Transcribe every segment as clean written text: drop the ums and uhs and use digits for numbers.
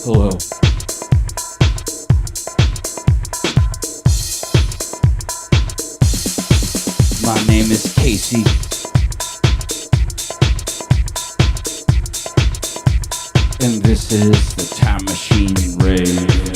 Hello. My name is Casey. And this is the Time Machine Rave.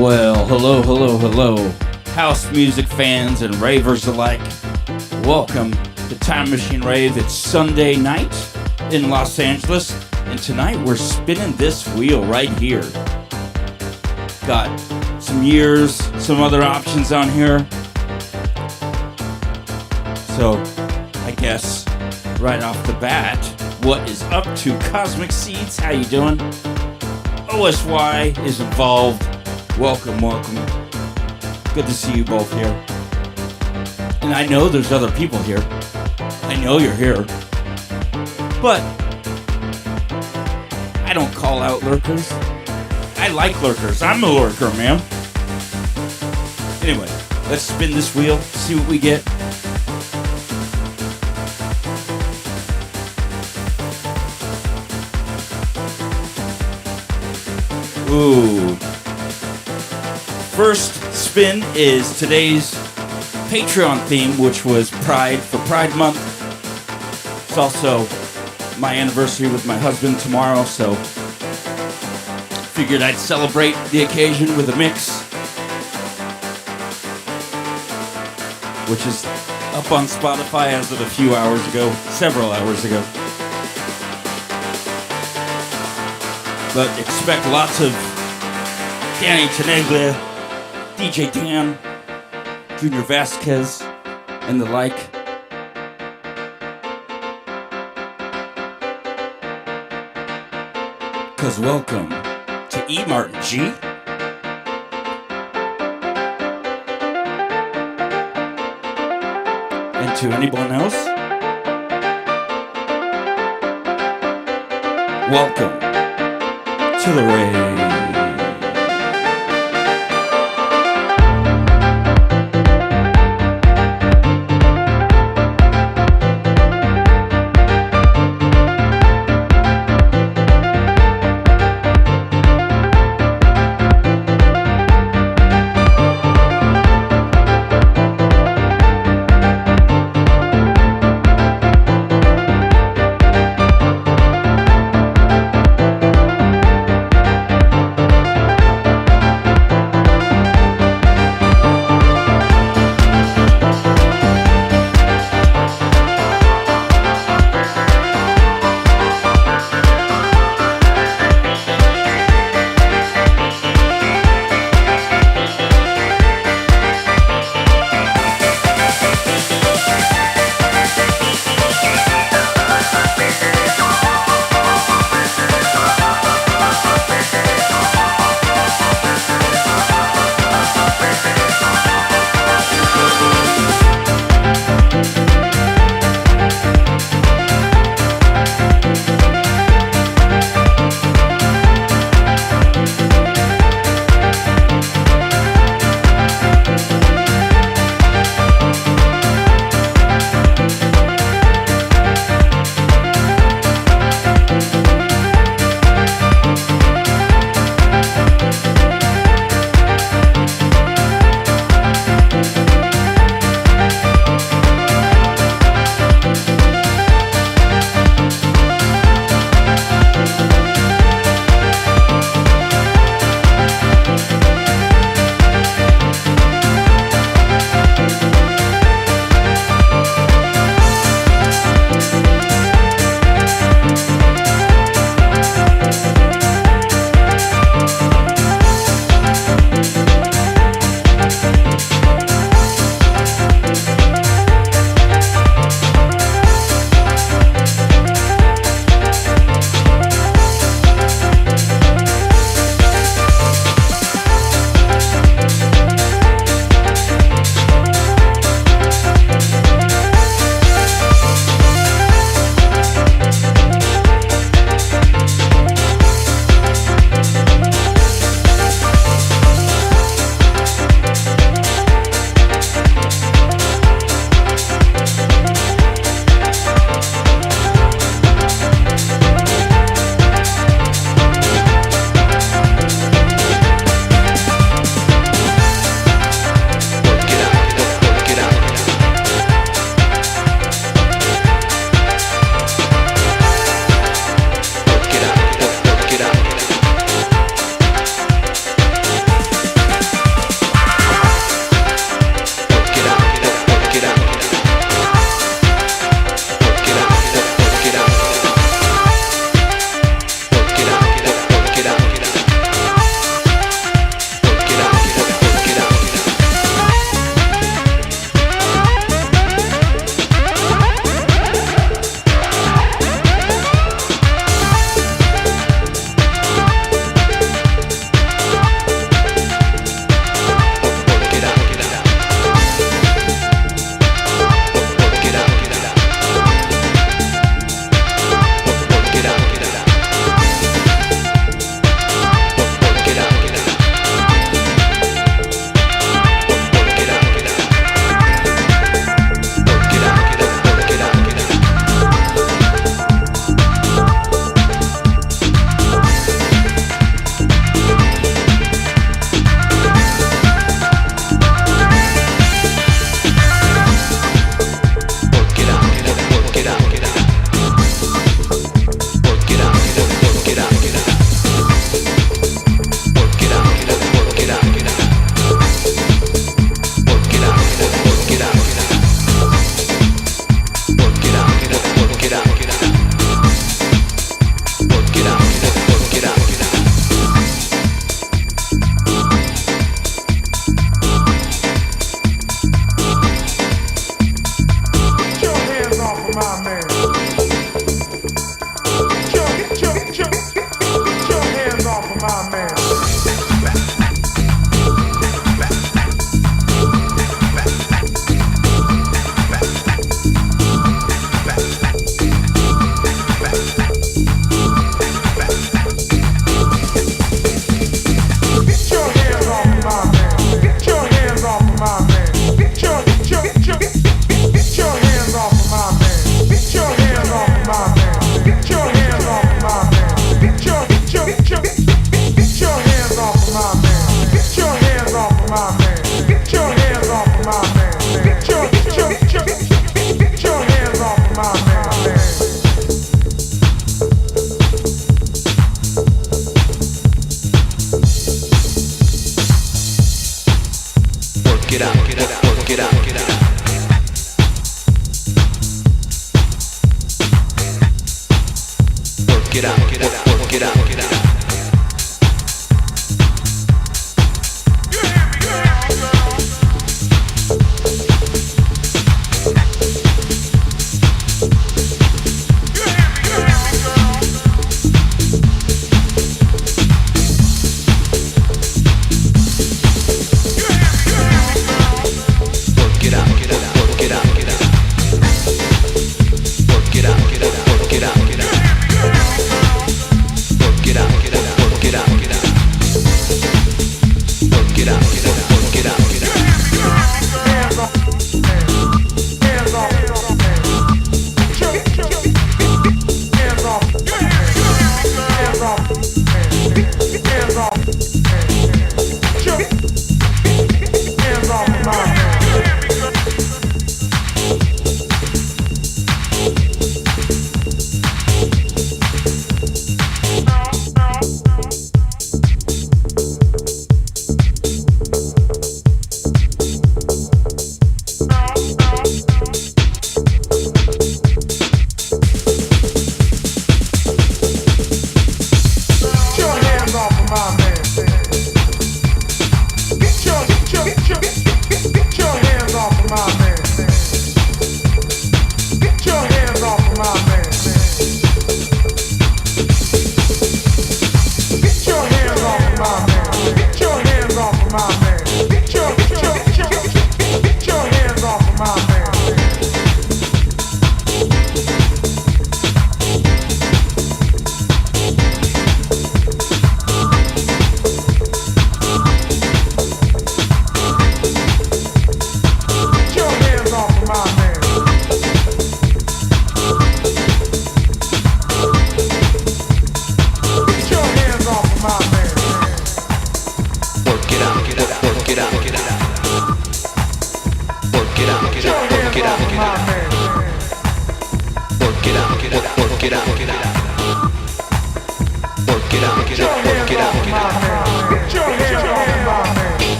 Well, hello, house music fans and ravers alike. Welcome to Time Machine Rave. It's Sunday night in Los Angeles, and tonight we're spinning this wheel right here. Got some years, some other options on here. So, I guess right off the bat, what is up to Cosmic Seeds? How you doing? OSY is involved. Welcome. Good to see you both here. And I know there's other people here. I know you're here. But I don't call out lurkers. I like lurkers. I'm a lurker, man. Anyway, let's spin this wheel, see what we get. Ooh. First spin is today's Patreon theme, which was Pride for Pride Month. It's also my anniversary with my husband tomorrow, so figured I'd celebrate the occasion with a mix, which is up on Spotify as of a few hours ago, several hours ago. But expect lots of Danny Teneglia, DJ Dan, Junior Vasquez, and the like. Cause welcome to E. Martin G. And to anyone else, welcome to the rave.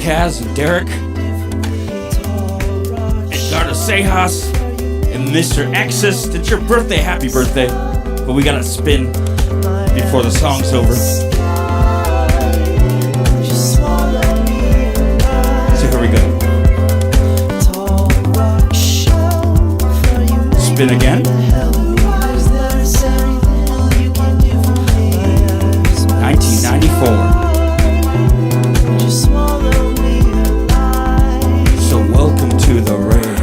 Kaz and Derek, Edgardo Sejas, and Mr. Exis. It's your birthday, happy birthday. But we gotta spin before the song's over. So here we go. Spin again. 1994. So welcome to the rave.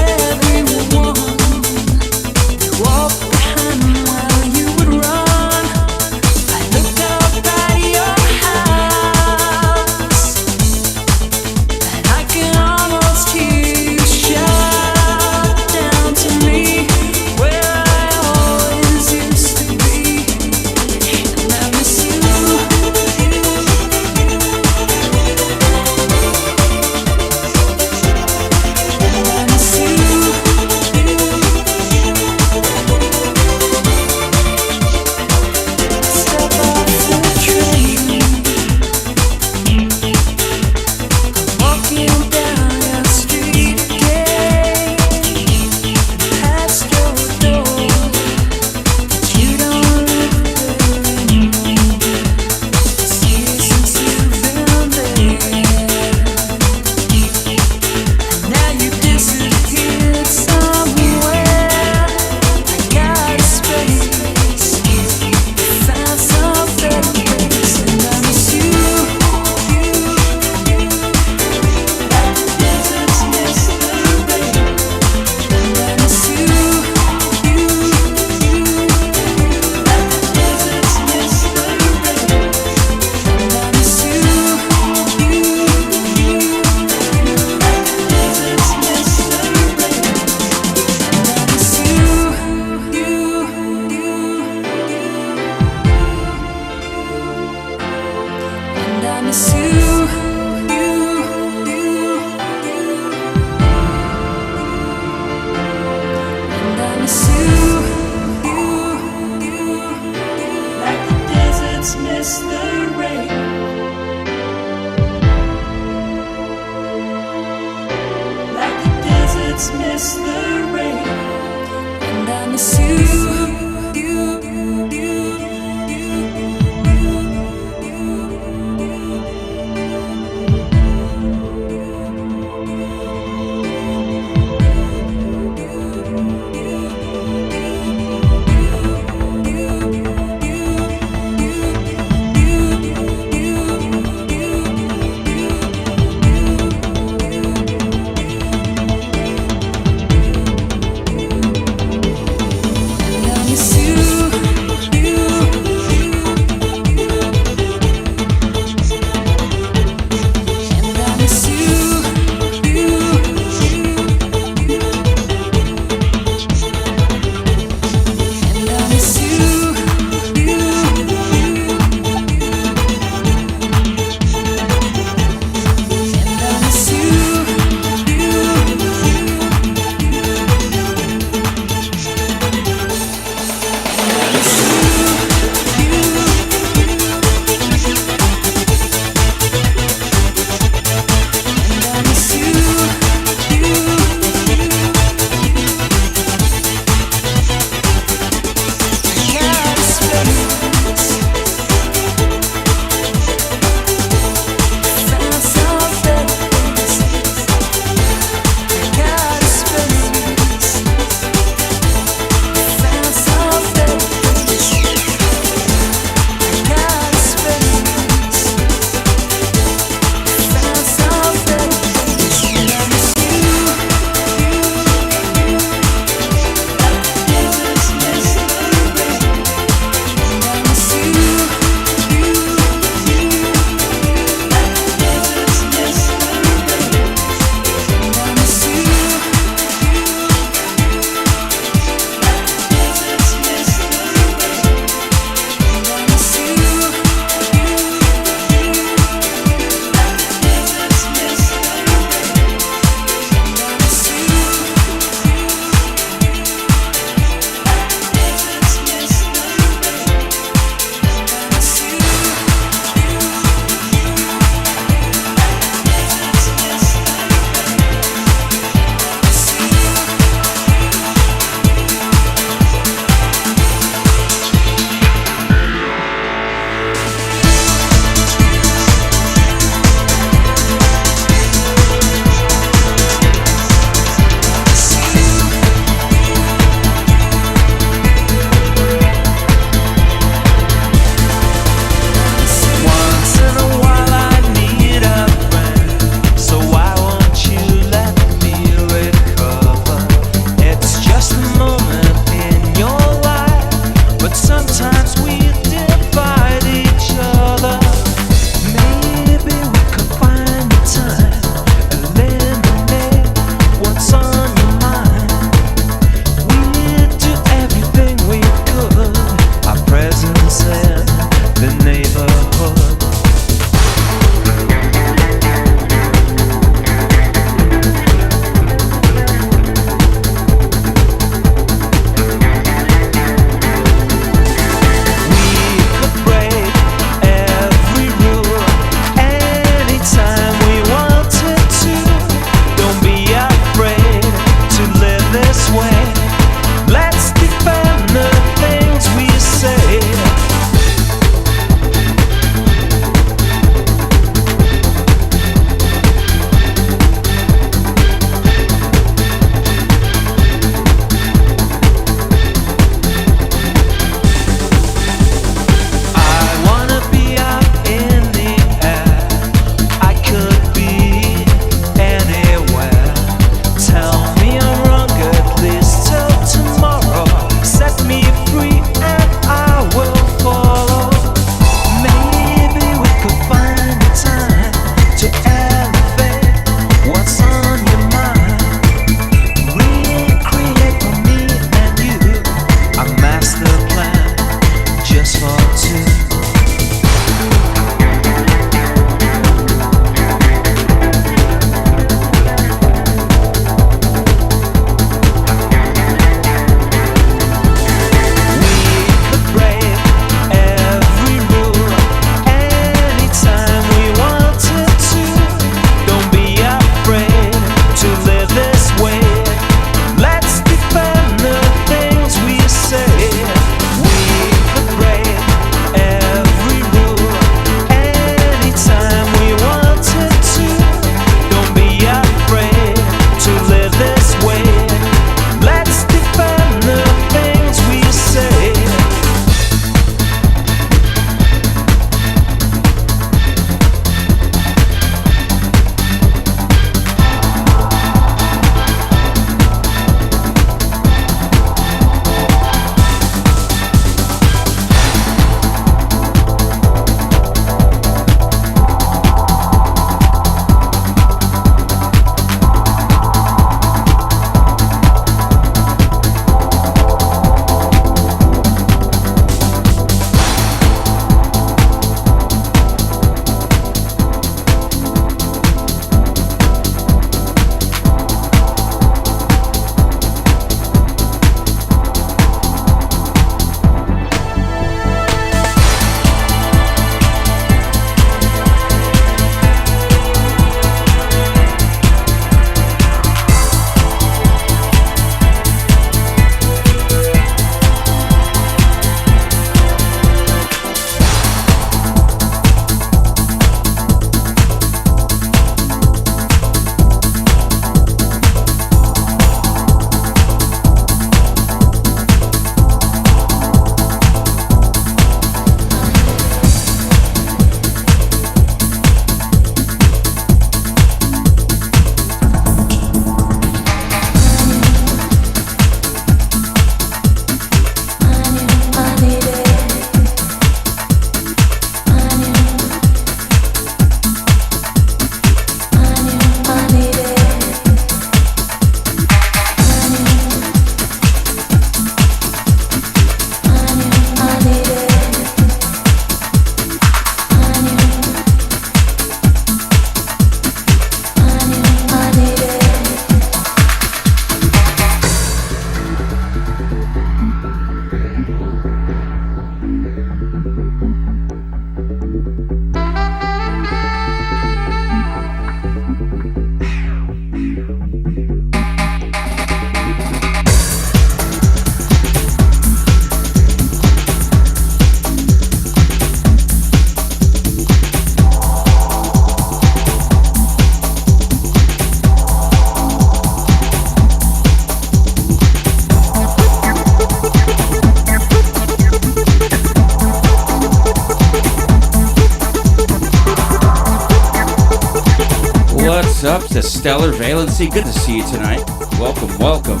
What's up to Stellar Valency? Good to see you tonight. Welcome, welcome.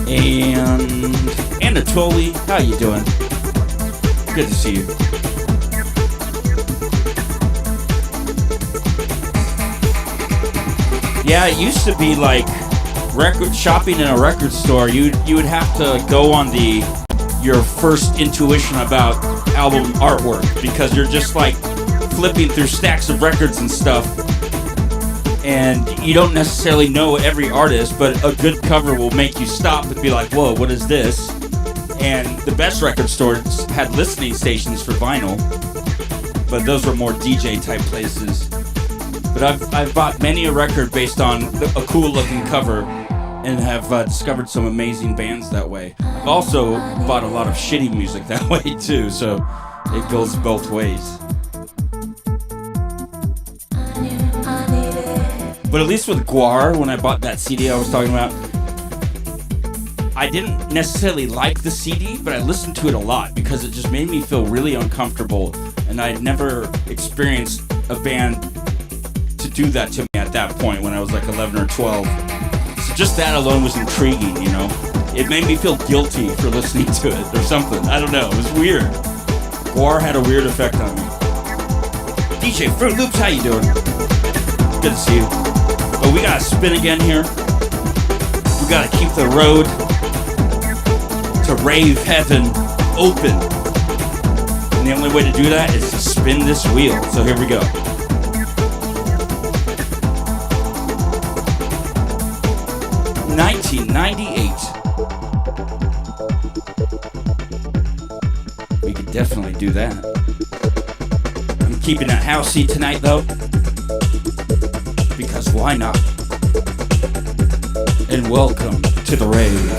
And Anatoly, how you doing? Good to see you. Yeah, it used to be like record shopping in a record store. You would have to go on your first intuition about album artwork, because you're just like flipping through stacks of records and stuff, and you don't necessarily know every artist, but a good cover will make you stop and be like, whoa, what is this? And the best record stores had listening stations for vinyl, but those were more DJ type places. But I've bought many a record based on a cool looking cover, and have discovered some amazing bands that way. I've also bought a lot of shitty music that way too, so it goes both ways. But at least with Guar, when I bought that CD I was talking about, I didn't necessarily like the CD, but I listened to it a lot because it just made me feel really uncomfortable, and I'd never experienced a band to do that to me at that point when I was like 11 or 12. So just that alone was intriguing, you know? It made me feel guilty for listening to it or something. I don't know, it was weird. Guar had a weird effect on me. DJ Fruit Loops, how you doing? Good to see you. But we gotta spin again here. We gotta keep the road to rave heaven open. And the only way to do that is to spin this wheel. So here we go. $1998. We could definitely do that. I'm keeping that housey tonight though, because why not? And welcome to the rave.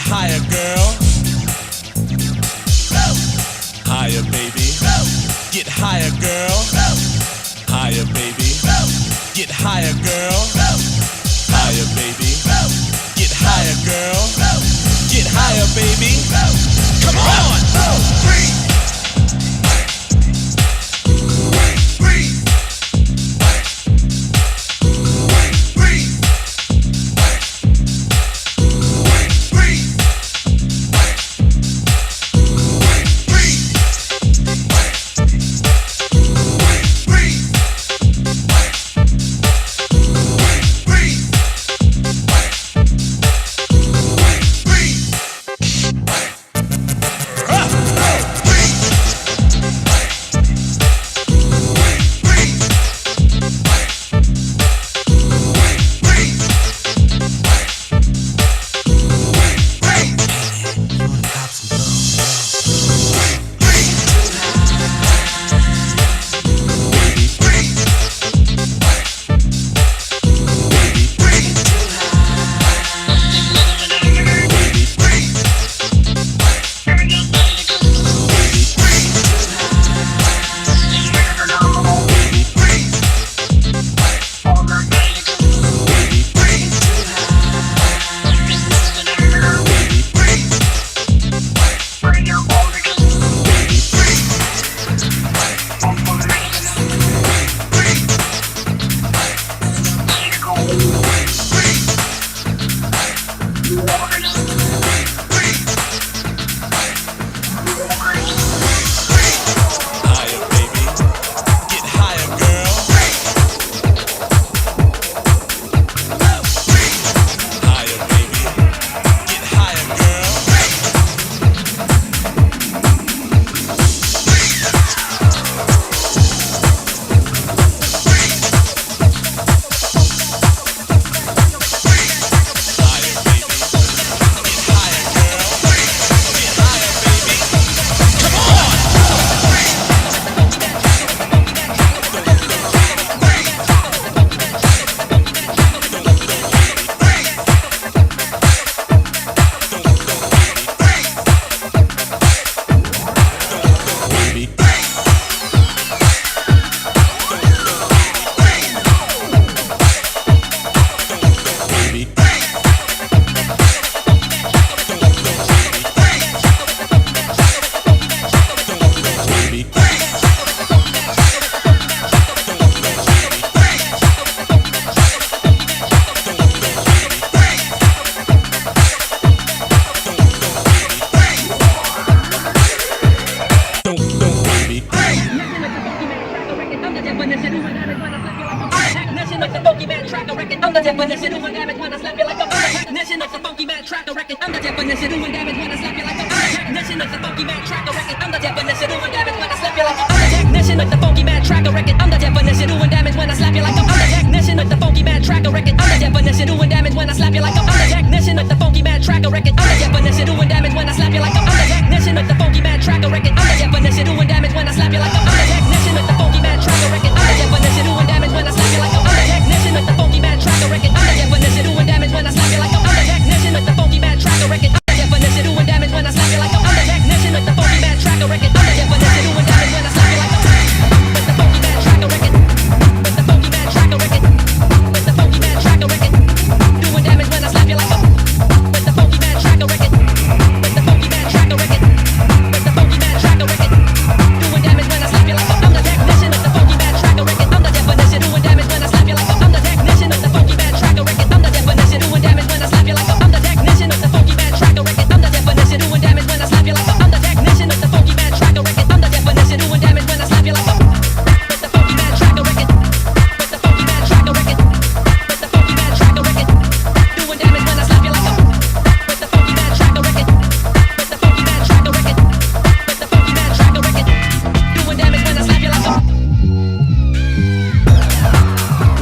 higher, girl. Higher, baby. Get higher, girl. Higher, baby. Get higher, girl. Higher, baby. Get higher, girl. Get higher, baby. Come on. Breathe.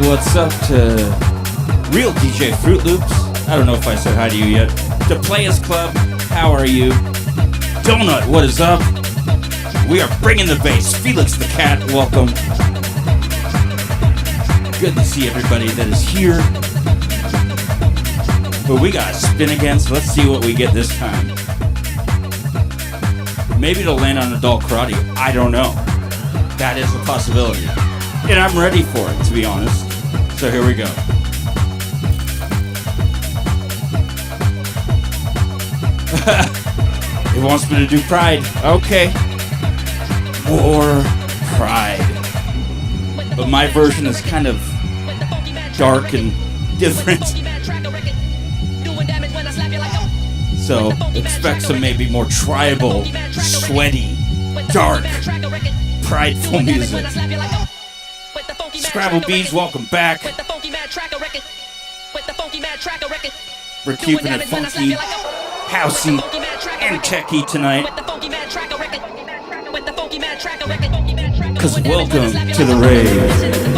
What's up to Real DJ Fruit Loops? I don't know if I said hi to you yet. To Players Club, how are you? Donut, what is up? We are bringing the bass. Felix the Cat, welcome. Good to see everybody that is here. But we got to spin again, so let's see what we get this time. Maybe it'll land on adult karate. I don't know. That is a possibility. And I'm ready for it, to be honest. So here we go. It wants me to do Pride. Okay. More Pride. But my version is kind of dark and different. So expect some maybe more tribal, sweaty, dark, prideful music. Scrabble Bees, welcome back. We're keeping it funky, housey, and techy tonight. Cause welcome to the rave.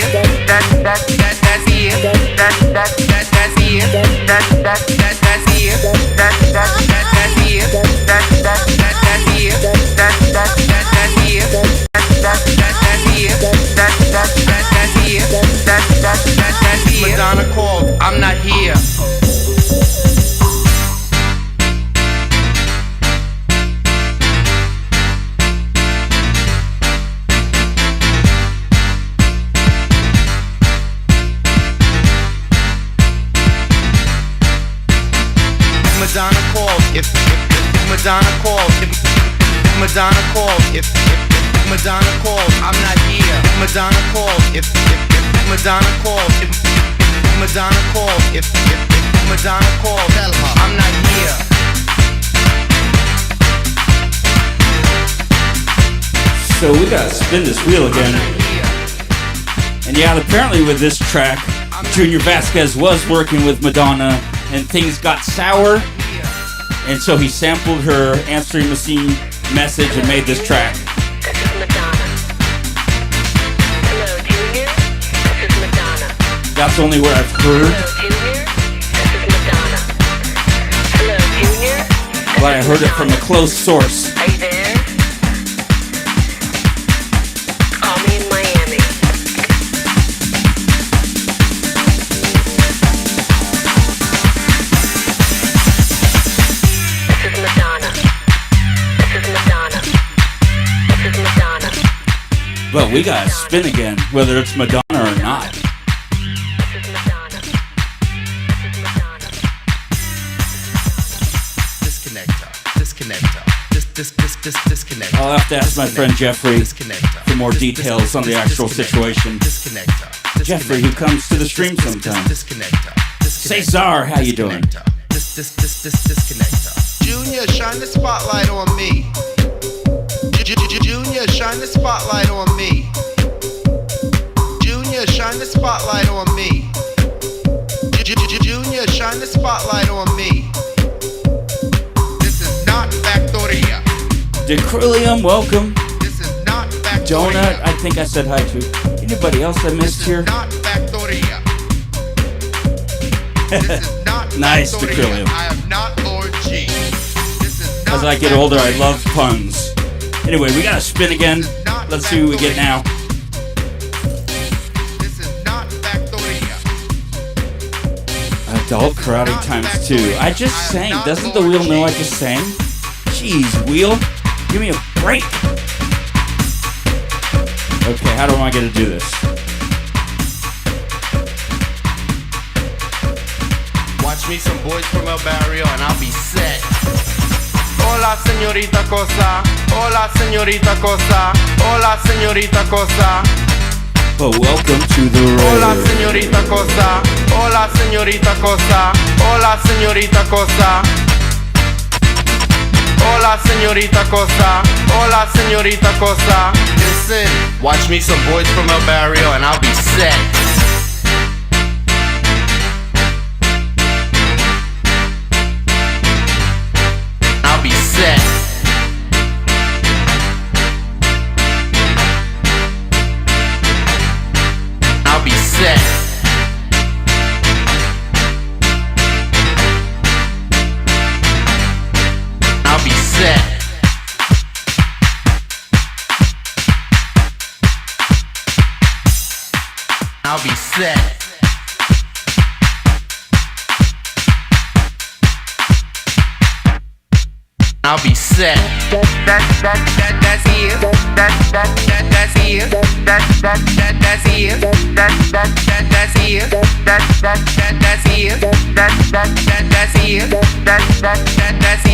here. That's here. Madonna called, I'm not here. Madonna called, if Madonna called, if Madonna called, if Madonna called, I'm not here. Madonna called, if Madonna called, if Madonna called, if Madonna called, tell her I'm not here. So we gotta spin this wheel again. And yeah, apparently with this track, Junior Vasquez was working with Madonna and things got sour. And so he sampled her answering machine message and made this track. This is Madonna. Hello, Junior. This is Madonna. That's only what I've heard. Hello, Junior. This is Madonna. Hello, Junior. But I heard it from a close source. Are you there? Call me in Miami. This is Madonna. This is Madonna. This is Madonna. But we gotta spin again, whether it's Madonna or not. This is Madonna. This is Madonna. Disconnector, disconnector, disconnector. I'll have to ask my friend Jeffrey Disconnector. for more details on the actual situation. Disconnector. Jeffrey, who comes to the stream sometimes. Disconnector. Cesar, how you doing? Disconnector. Junior, shine the spotlight on me. Junior, shine the spotlight on me. Junior, shine the spotlight on me. Junior, shine the spotlight on me. This is not Factoria. Decrylium, welcome. This is not Factoria. Donut, I think I said hi to. Anybody else I missed This here? is not Factoria. This is not Nice, Factoria. Decrylium. I am not Lord G. This is not As I get older, I Factoria. love puns. Anyway, we gotta spin again. Let's see what we get now. This is not Factoria. Adult karate times 2. I just sang. Doesn't the wheel know I just sang? Jeez, wheel. Give me a break. Okay, how do I get to do this? Watch me some boys from El Barrio and I'll be set. Hola señorita cosa. Hola señorita cosa. Hola señorita cosa. But welcome to the Hola road. señorita cosa. Hola señorita cosa. Hola señorita cosa. Hola señorita cosa. Hola señorita cosa. Listen, watch me some boys from El Barrio and I'll be set. I'll be set. I'll be set. I'll be set. I'll be set. I'll be set. That's here. That's here. That's here. That's here. That's here. That's here. That's here. That's here. That's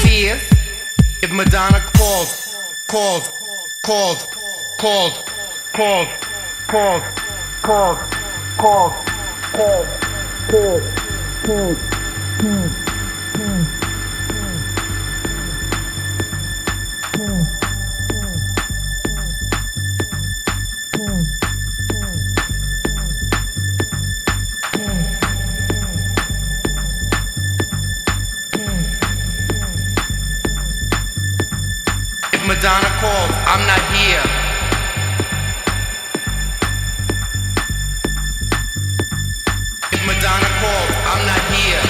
here. If Madonna calls, I'm not here. If Madonna calls, I'm not here.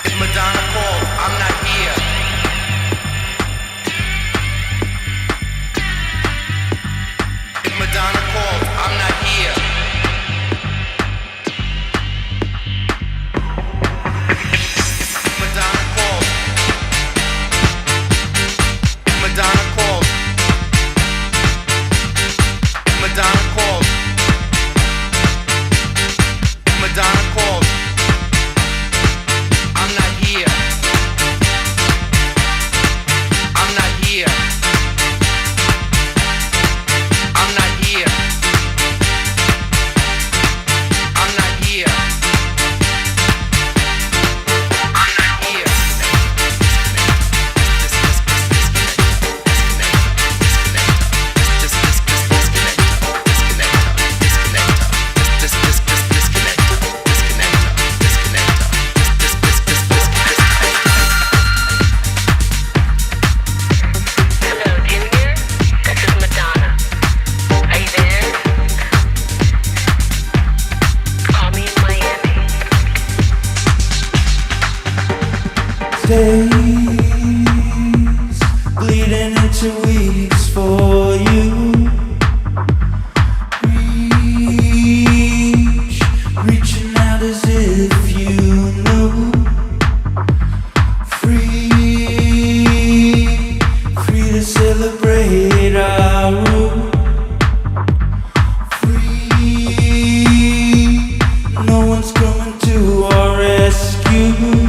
If Madonna calls, I'm not here. If Madonna calls, I'm not here. Madonna calls. Madonna calls. Madonna calls. Madonna calls. I'm not here. I'm not here. I'm not here. I'm not here. I'm not here. Hello, Junior. This is Madonna. Are you there? Call me in Miami. Days bleeding into weeks for you. Reaching out as if you knew. Free to celebrate our route. Free, no one's coming to our rescue.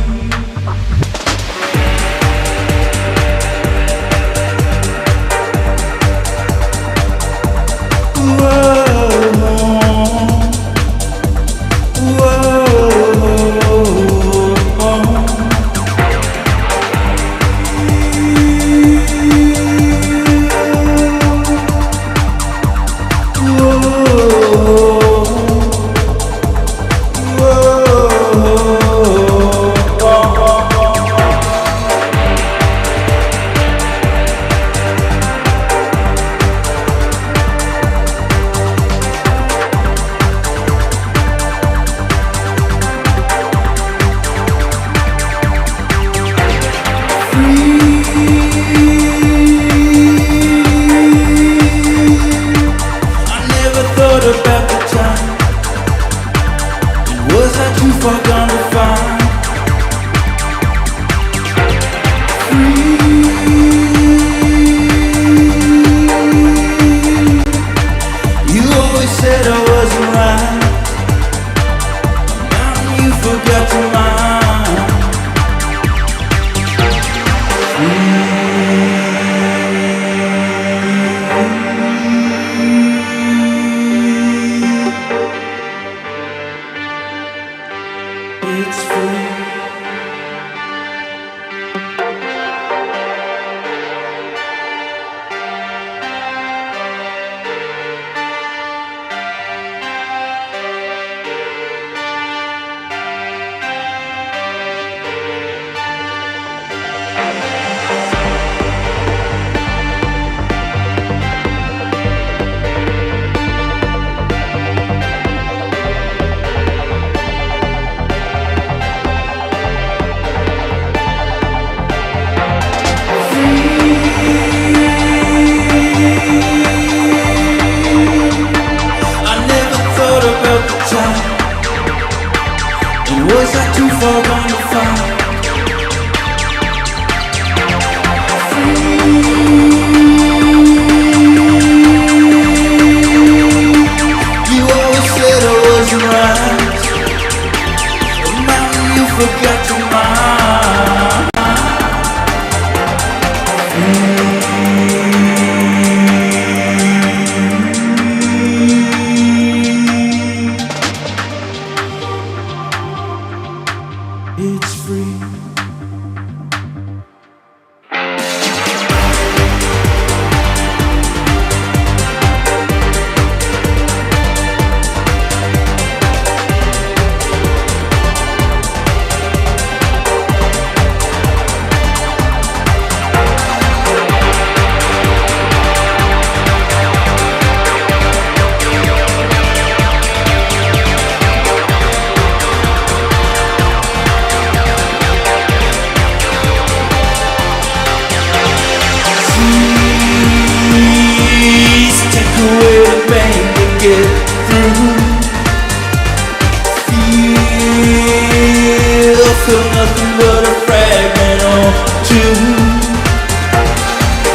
but a fragment or two.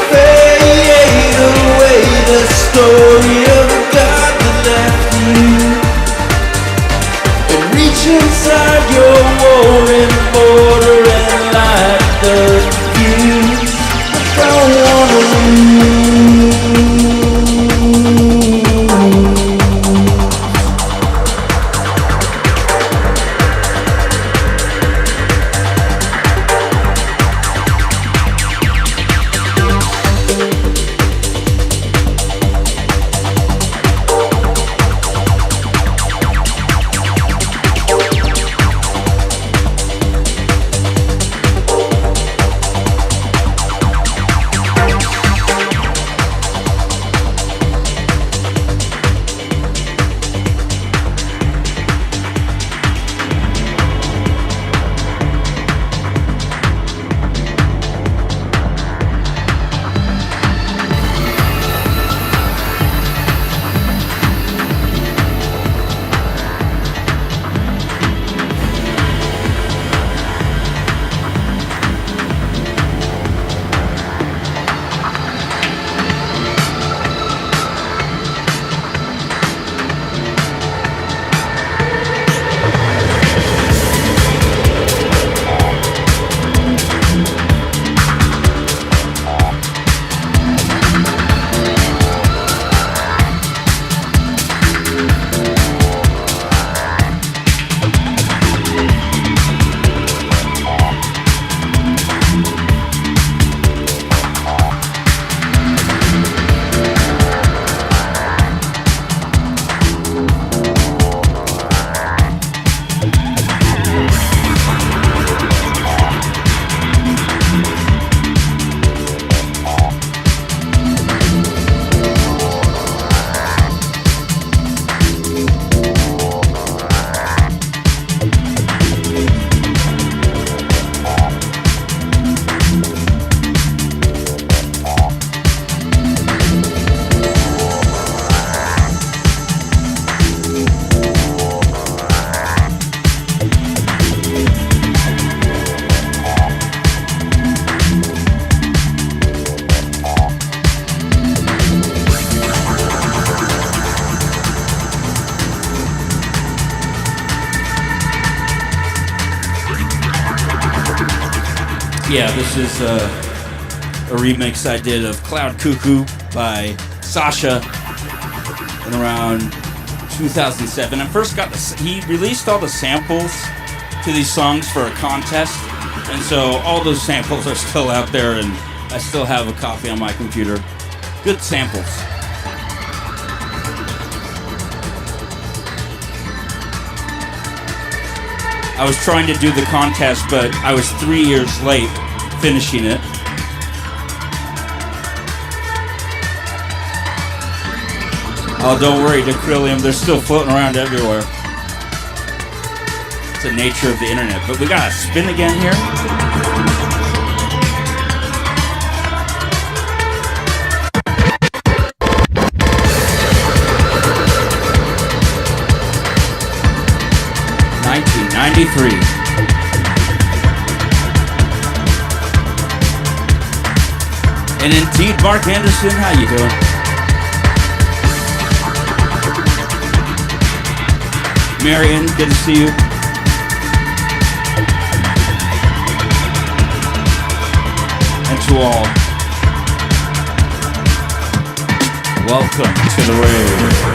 Fade away the story of a God that left you, and reach inside your warring border and light the fuse. I don't wanna lose. Yeah, this is a remix I did of Cloud Cuckoo by Sasha in around 2007. I first got he released all the samples to these songs for a contest, and so all those samples are still out there, and I still have a copy on my computer. Good samples. I was trying to do the contest, but I was 3 years late finishing it. Oh, don't worry, Decrylium, they're still floating around everywhere. It's the nature of the internet. But we gotta spin again here. And indeed, Mark Anderson, how you doing? Marion, good to see you. And to all, welcome to the rave.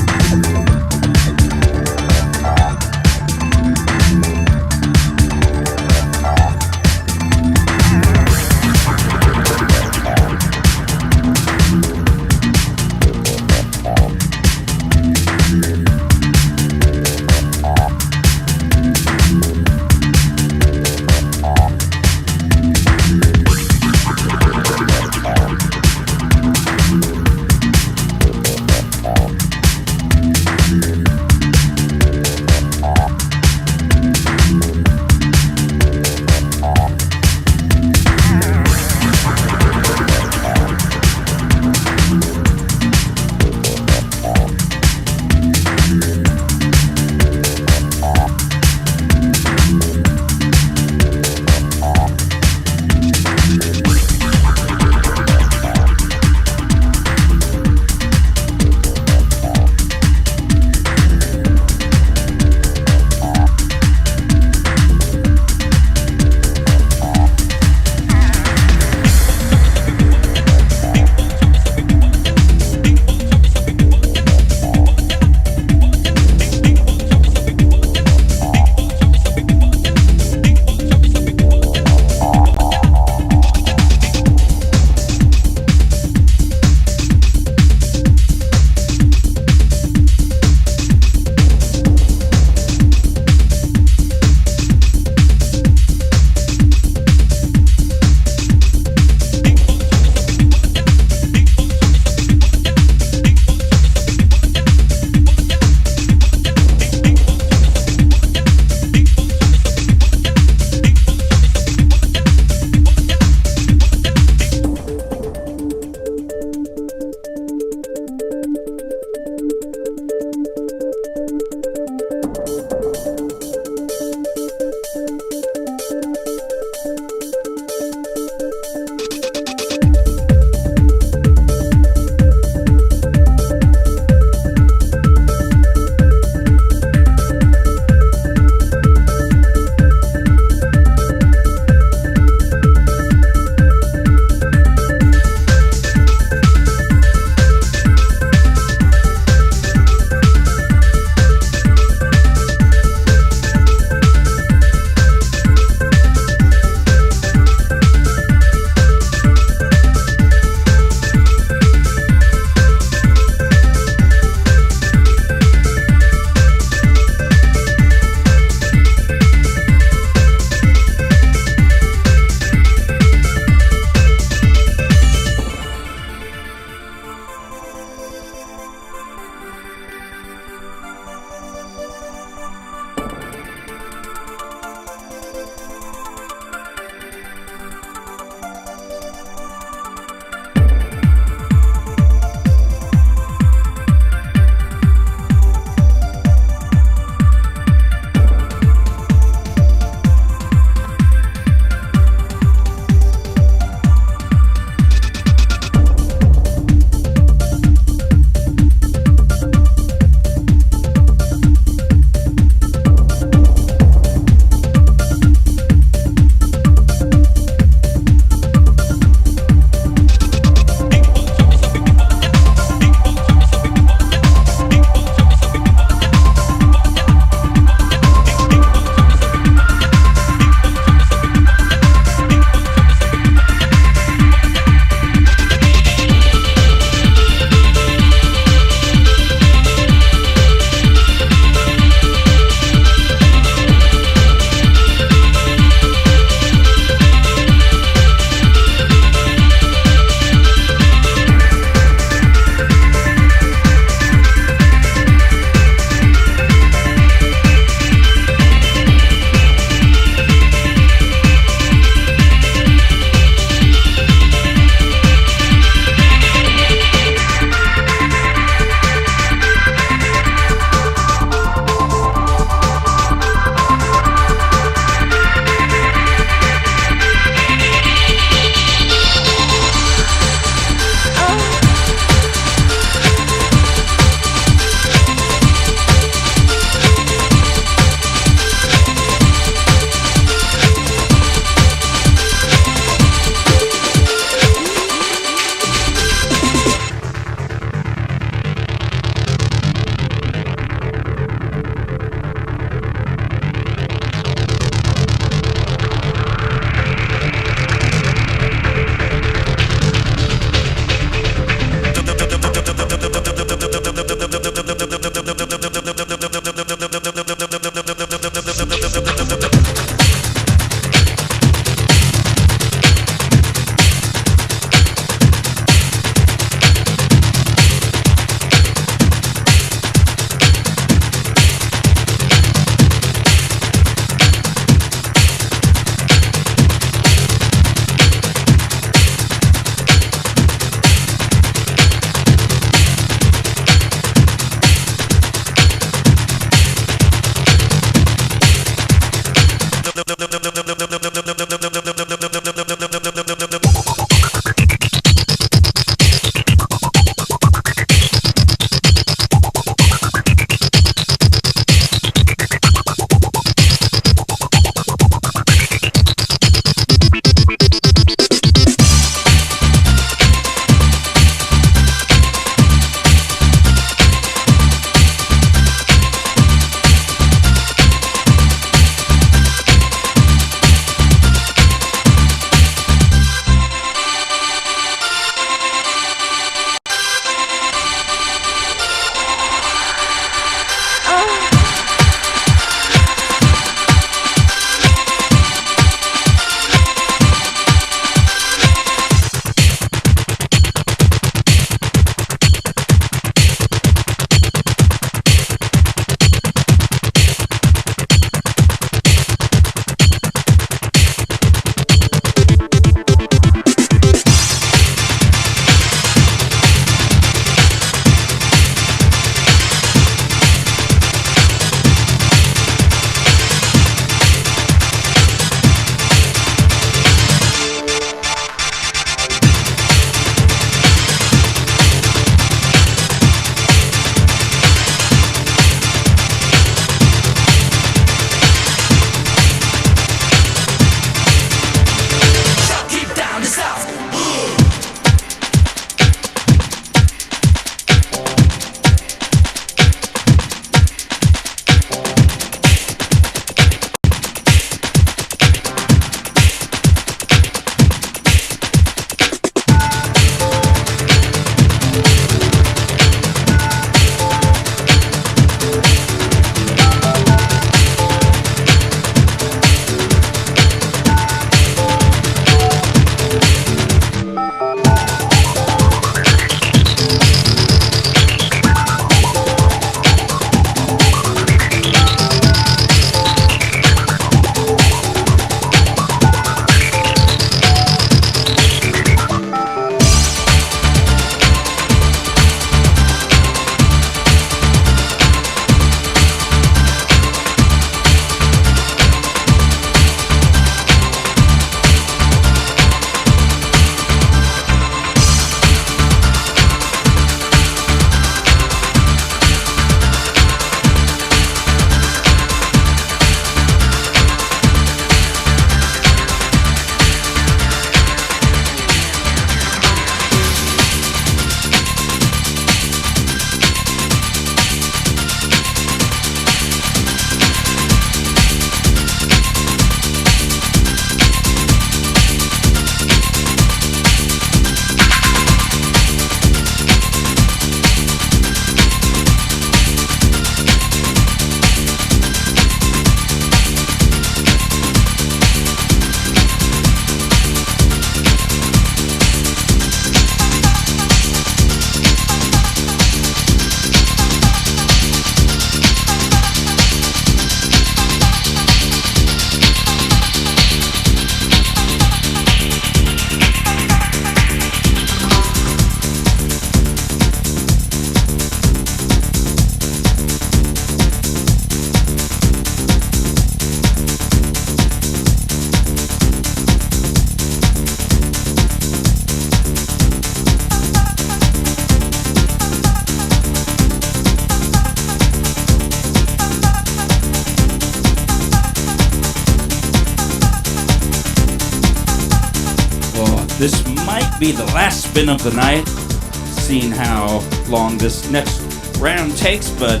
This might be the last spin of the night, seeing how long this next round takes, but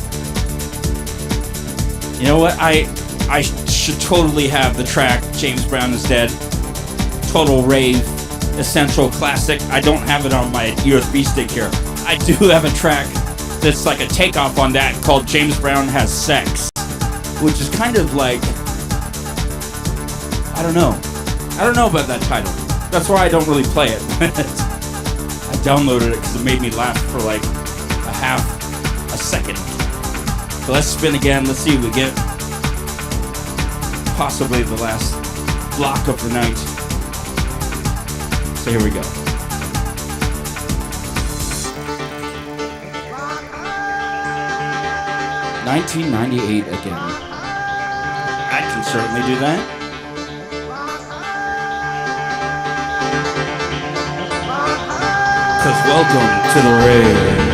you know what? I should totally have the track James Brown is Dead, total rave, essential classic. I don't have it on my USB stick here. I do have a track that's like a takeoff on that called James Brown Has Sex, which is kind of like, I don't know about that title. That's why I don't really play it. I downloaded it because it made me laugh for like a second. So let's spin again. Let's see if we get possibly the last block of the night. So here we go. $19.98 again. I can certainly do that. Cause welcome to the rave.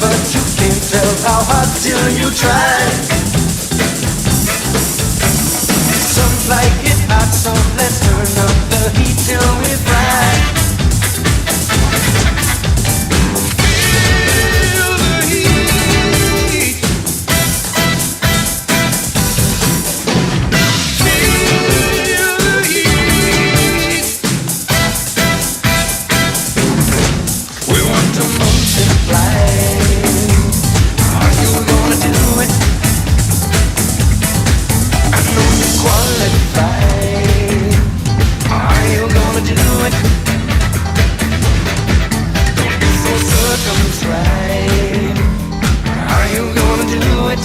but you can't tell how hot till you try. Some like it hot, so let's turn up the heat till we fry. Feel the heat. Feel the heat. We want to multiply. Are you gonna do it? I know you qualify. Are you gonna do it? Don't be so circumscribed. Are you gonna do it?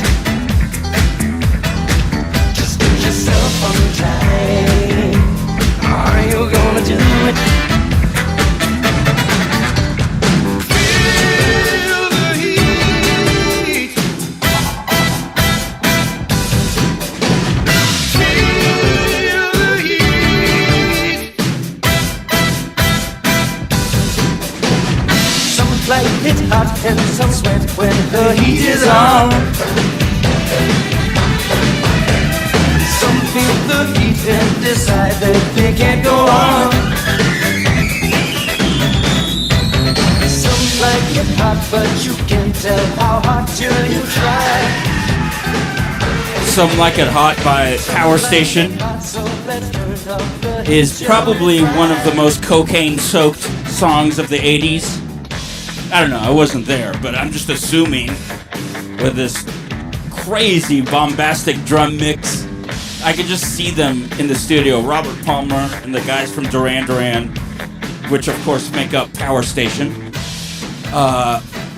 Just get yourself untied. Are you gonna do it? Feel the heat. Feel the heat. Some like it hot and some sweat when the heat is on. Some feel the heat and decide that they can't go on. Some like it hot, but you can't tell how hot till you try. Some Like It Hot by Power Station So let's turn up the heat is probably one of the most cocaine-soaked songs of the 80s. I don't know, I wasn't there, but I'm just assuming with this crazy bombastic drum mix, I could just see them in the studio, Robert Palmer and the guys from Duran Duran, which of course make up Power Station,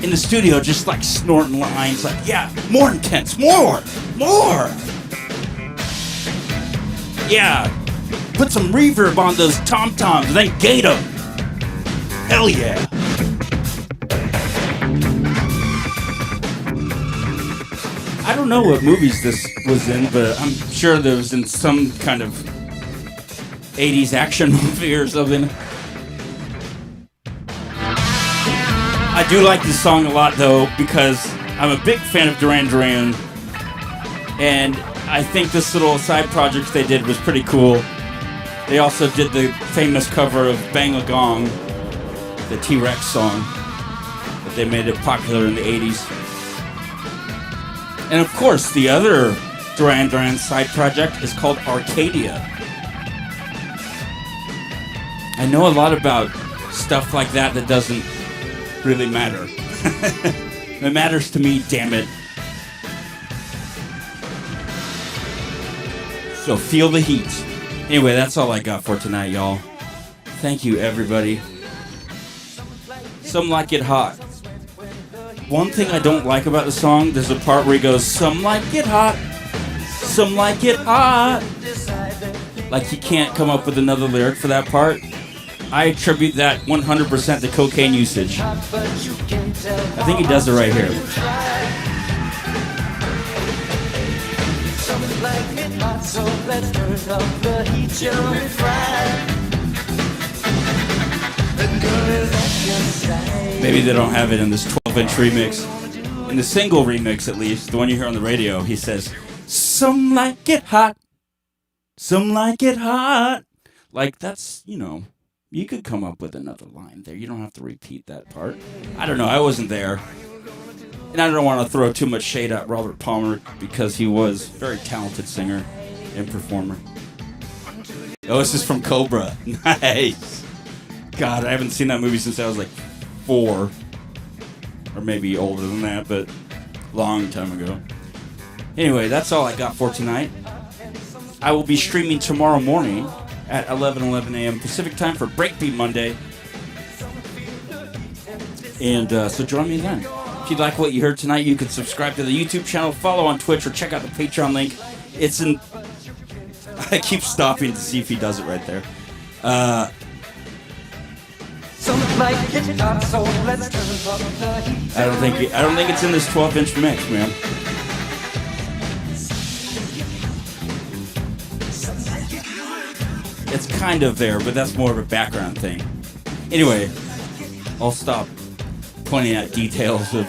in the studio just like snorting lines like, yeah, more intense, more. Yeah, put some reverb on those tom-toms and then gate them. Hell yeah. I don't know what movies this was in, but I'm sure there was in some kind of 80s action movie or something. I do like this song a lot, though, because I'm a big fan of Duran Duran, and I think this little side project they did was pretty cool. They also did the famous cover of Bang a Gong, the T-Rex song, but they made it popular in the 80s. And of course, the other Duran Duran side project is called Arcadia. I know a lot about stuff like that that doesn't really matter. It matters to me, damn it. So feel the heat. Anyway, that's all I got for tonight, y'all. Thank you, everybody. Some Like It Hot. One thing I don't like about the song, there's a part where he goes, some like it hot, some like it hot. Like he can't come up with another lyric for that part. I attribute that 100% to cocaine usage. I think he does it right here. Maybe they don't have it in this 12-inch remix. In the single remix, at least, the one you hear on the radio, he says, some like it hot, some like it hot. Like, that's, you know, you could come up with another line there. You don't have to repeat that part. I don't know, I wasn't there. And I don't want to throw too much shade at Robert Palmer because he was a very talented singer and performer. Oh, this is from Cobra. Nice. God, I haven't seen that movie since I was like 4. Or maybe older than that, but long time ago. Anyway, that's all I got for tonight. I will be streaming tomorrow morning at 11 a.m. Pacific time for Breakbeat Monday. And so join me then. If you like what you heard tonight, you can subscribe to the YouTube channel, follow on Twitch, or check out the Patreon link. It's in... I keep stopping to see if he does it right there. I don't think it's in this 12-inch mix, man. It's kind of there, but that's more of a background thing. Anyway, I'll stop pointing out details of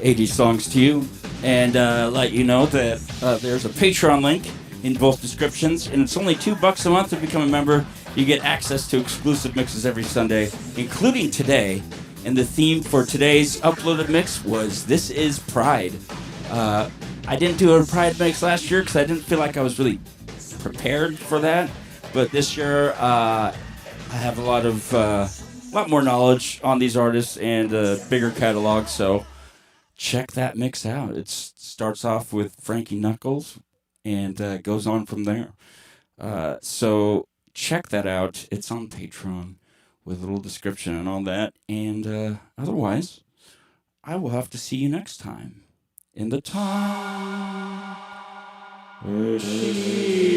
80 songs to you, and let you know that there's a Patreon link in both descriptions, and it's only $2 a month to become a member. You get access to exclusive mixes every Sunday, including today. And the theme for today's uploaded mix was This Is Pride. I didn't do a Pride mix last year because I didn't feel like I was really prepared for that. But this year, I have a lot more knowledge on these artists and a bigger catalog. So check that mix out. It starts off with Frankie Knuckles and goes on from there. So check that out. It's on Patreon with a little description and all that. And otherwise, I will have to see you next time in the Time Machine.